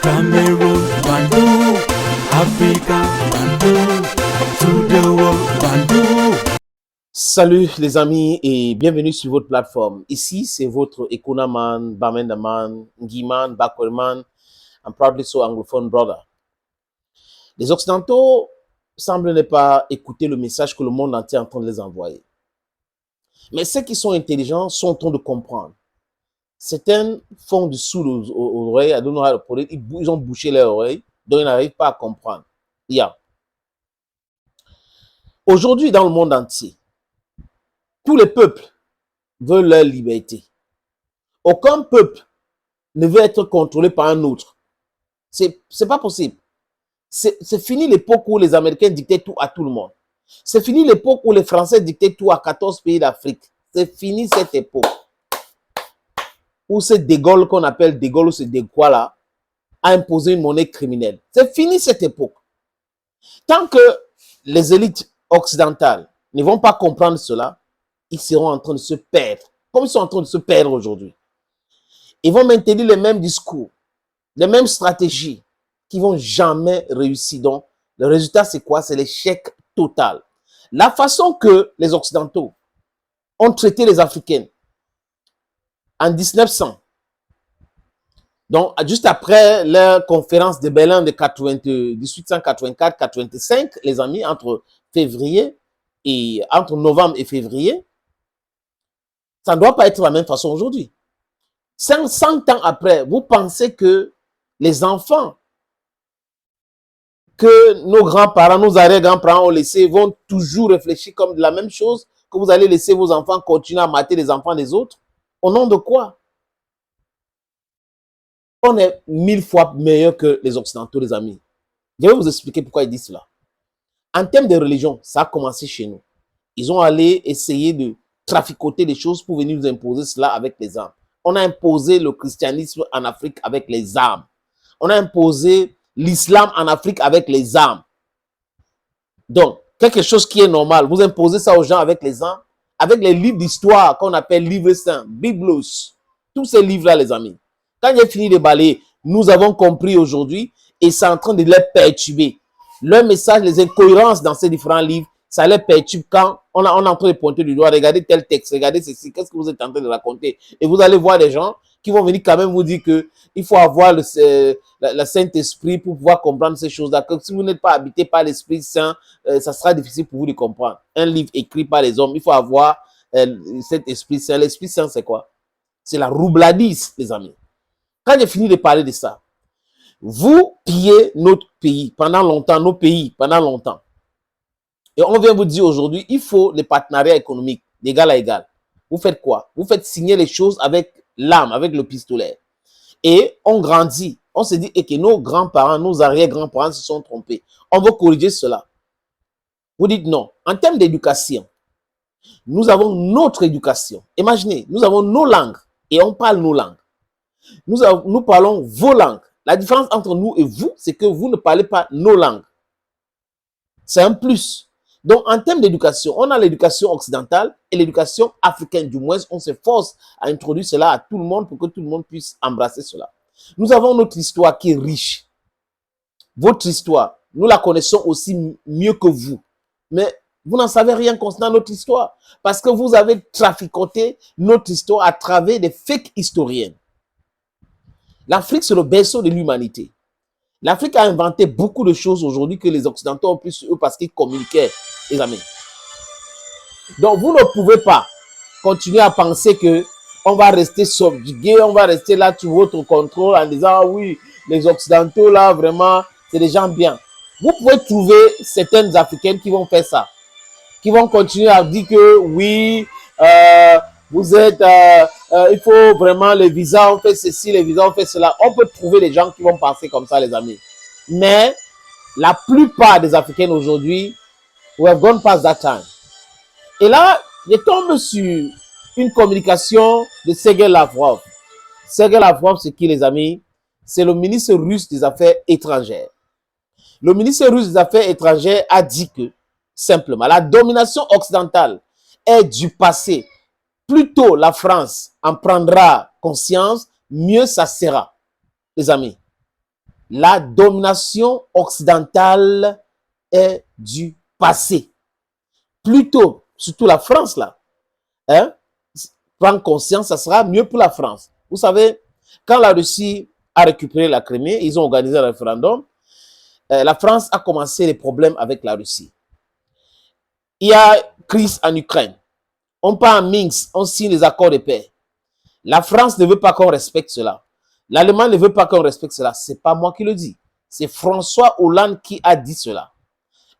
Cameroon, Bandung, Africa, Bandung, to the world, Bandung. Salut les amis et bienvenue sur votre plateforme. Ici, c'est votre Ekonaman, Bamendaman, Ngiman, Bakwerman, and proudly so anglophone brother. Les Occidentaux semblent ne pas écouter le message que le monde entier est en train de les envoyer. Mais ceux qui sont intelligents sont en train de comprendre. Certains font du sourd aux oreilles, ils ont bouché leurs oreilles, donc ils n'arrivent pas à comprendre. Aujourd'hui, dans le monde entier, tous les peuples veulent leur liberté. Aucun peuple ne veut être contrôlé par un autre. C'est pas possible. C'est fini l'époque où les Américains dictaient tout à tout le monde. C'est fini l'époque où les Français dictaient tout à 14 pays d'Afrique. C'est fini cette époque. Où c'est De Gaulle, qu'on appelle De Gaulle, ou c'est De quoi là, a imposé une monnaie criminelle. C'est fini cette époque. Tant que les élites occidentales ne vont pas comprendre cela, ils seront en train de se perdre, comme ils sont en train de se perdre aujourd'hui. Ils vont maintenir les mêmes discours, les mêmes stratégies, qui vont jamais réussir. Donc, le résultat, c'est quoi? C'est l'échec total. La façon que les Occidentaux ont traité les Africains en 1900, donc juste après la conférence de Berlin de 1884-85, les amis, entre novembre et février, ça ne doit pas être la même façon aujourd'hui. 100 ans après, vous pensez que les enfants que nos grands-parents, nos arrière-grands-parents ont laissé vont toujours réfléchir comme de la même chose, que vous allez laisser vos enfants continuer à mater les enfants des autres? Au nom de quoi? On est 1000 fois meilleur que les Occidentaux, les amis. Je vais vous expliquer pourquoi ils disent cela. En termes de religion, ça a commencé chez nous. Ils ont allé essayer de traficoter des choses pour venir nous imposer cela avec les armes. On a imposé le christianisme en Afrique avec les armes. On a imposé l'islam en Afrique avec les armes. Donc, quelque chose qui est normal, vous imposez ça aux gens avec les armes, avec les livres d'histoire qu'on appelle livres saints, biblos, tous ces livres-là, les amis. Quand j'ai fini de balayer, nous avons compris aujourd'hui et c'est en train de les perturber. Leur message, les incohérences dans ces différents livres, ça les perturbe quand on est en train de pointer du doigt, regardez tel texte, regardez ceci, qu'est-ce que vous êtes en train de raconter? Et vous allez voir des gens qui vont venir quand même vous dire qu'il faut avoir le Saint-Esprit pour pouvoir comprendre ces choses-là. Que si vous n'êtes pas habité par l'Esprit Saint, ça sera difficile pour vous de comprendre. Un livre écrit par les hommes, il faut avoir cet Esprit Saint. L'Esprit Saint, c'est quoi? C'est la roubladise, les amis. Quand j'ai fini de parler de ça, vous pillez notre pays pendant longtemps, nos pays pendant longtemps. Et on vient vous dire aujourd'hui, il faut les partenariats économiques d'égal à égal. Vous faites quoi? Vous faites signer les choses avec l'arme, avec le pistolet. Et on grandit. On se dit que nos grands-parents, nos arrière-grands-parents se sont trompés. On veut corriger cela. Vous dites non. En termes d'éducation, nous avons notre éducation. Imaginez, nous avons nos langues et on parle nos langues. Nous parlons vos langues. La différence entre nous et vous, c'est que vous ne parlez pas nos langues. C'est un plus. Donc, en termes d'éducation, on a l'éducation occidentale et l'éducation africaine. Du moins, on s'efforce à introduire cela à tout le monde pour que tout le monde puisse embrasser cela. Nous avons notre histoire qui est riche. Votre histoire, nous la connaissons aussi mieux que vous. Mais vous n'en savez rien concernant notre histoire parce que vous avez traficoté notre histoire à travers des fake historiens. L'Afrique, c'est le berceau de l'humanité. L'Afrique a inventé beaucoup de choses aujourd'hui que les Occidentaux ont pu sur eux parce qu'ils communiquaient, les amis. Donc, vous ne pouvez pas continuer à penser que on va rester subjugué, on va rester là sous votre contrôle en disant, ah oui, les Occidentaux, là, vraiment, c'est des gens bien. Vous pouvez trouver certaines Africaines qui vont faire ça, qui vont continuer à dire que oui, vous êtes, il faut vraiment les visas, on fait ceci, les visas, on fait cela. On peut trouver des gens qui vont penser comme ça, les amis. Mais la plupart des Africains aujourd'hui, we have gone past that time. Et là, je tombe sur une communication de Sergei Lavrov. Sergei Lavrov, c'est qui, les amis? C'est le ministre russe des Affaires étrangères. Le ministre russe des Affaires étrangères a dit que, simplement, la domination occidentale est du passé. Plus tôt la France en prendra conscience, mieux ça sera, les amis. La domination occidentale est du passé. Plutôt, surtout la France là, hein, prendre conscience, ça sera mieux pour la France. Vous savez, quand la Russie a récupéré la Crimée, ils ont organisé un référendum, la France a commencé les problèmes avec la Russie. Il y a crise en Ukraine. On part en Minsk, on signe les accords de paix. La France ne veut pas qu'on respecte cela. L'Allemagne ne veut pas qu'on respecte cela. Ce n'est pas moi qui le dis. C'est François Hollande qui a dit cela.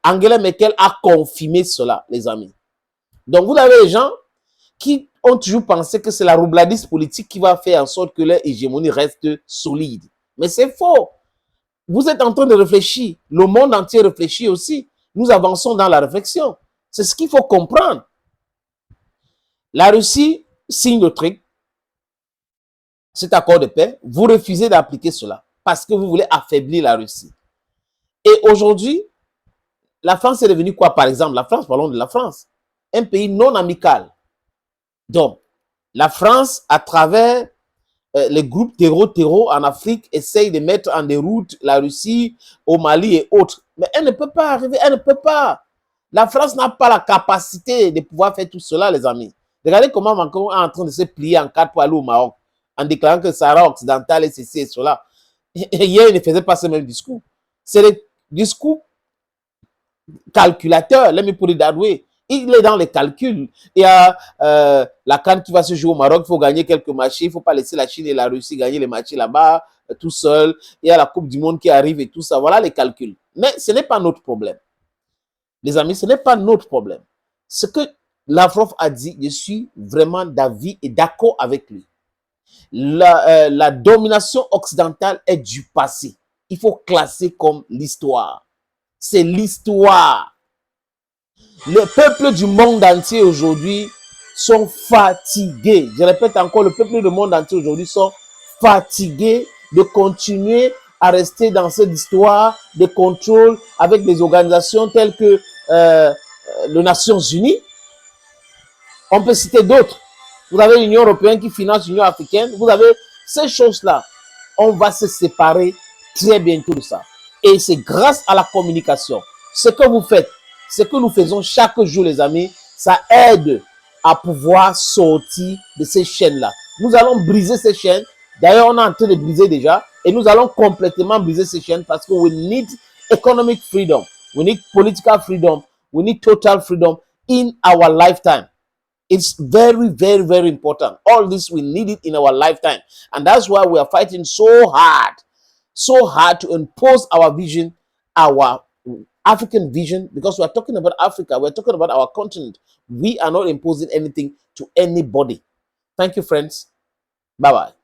Angela Merkel a confirmé cela, les amis. Donc, vous avez des gens qui ont toujours pensé que c'est la roubladiste politique qui va faire en sorte que leur hégémonie reste solide. Mais c'est faux. Vous êtes en train de réfléchir. Le monde entier réfléchit aussi. Nous avançons dans la réflexion. C'est ce qu'il faut comprendre. La Russie signe le truc, cet accord de paix. Vous refusez d'appliquer cela parce que vous voulez affaiblir la Russie. Et aujourd'hui, la France est devenue quoi, par exemple? La France, parlons de la France. Un pays non amical. Donc, la France, à travers les groupes terreau en Afrique, essaye de mettre en déroute la Russie, au Mali et autres. Mais elle ne peut pas arriver, elle ne peut pas. La France n'a pas la capacité de pouvoir faire tout cela, les amis. Regardez comment Macron est en train de se plier en quatre pour aller au Maroc, en déclarant que le Sahara occidental est ceci et cela. Et hier, il ne faisait pas ce même discours. C'est le discours calculateur, let me put it that way. Il est dans les calculs. Il y a la CAN qui va se jouer au Maroc, il faut gagner quelques matchs, il ne faut pas laisser la Chine et la Russie gagner les matchs là-bas tout seul. Il y a la Coupe du Monde qui arrive et tout ça. Voilà les calculs. Mais ce n'est pas notre problème. Les amis, ce n'est pas notre problème. Ce que Lavrov a dit, je suis vraiment d'avis et d'accord avec lui. La domination occidentale est du passé. Il faut classer comme l'histoire. C'est l'histoire. Les peuples du monde entier aujourd'hui sont fatigués. Je répète encore, le peuple du monde entier aujourd'hui sont fatigués de continuer à rester dans cette histoire de contrôle avec des organisations telles que les Nations Unies. On peut citer d'autres. Vous avez l'Union européenne qui finance l'Union africaine. Vous avez ces choses-là. On va se séparer très bientôt de ça. Et c'est grâce à la communication. Ce que vous faites, ce que nous faisons chaque jour, les amis, ça aide à pouvoir sortir de ces chaînes-là. Nous allons briser ces chaînes. D'ailleurs, on est en train de briser déjà. Et nous allons complètement briser ces chaînes parce que we need economic freedom. We need political freedom. We need total freedom in our lifetime. It's very, very, very important. All this, we need it in our lifetime. And that's why we are fighting so hard to impose our vision, our African vision, because we are talking about Africa. We're talking about our continent. We are not imposing anything to anybody. Thank you, friends. Bye-bye.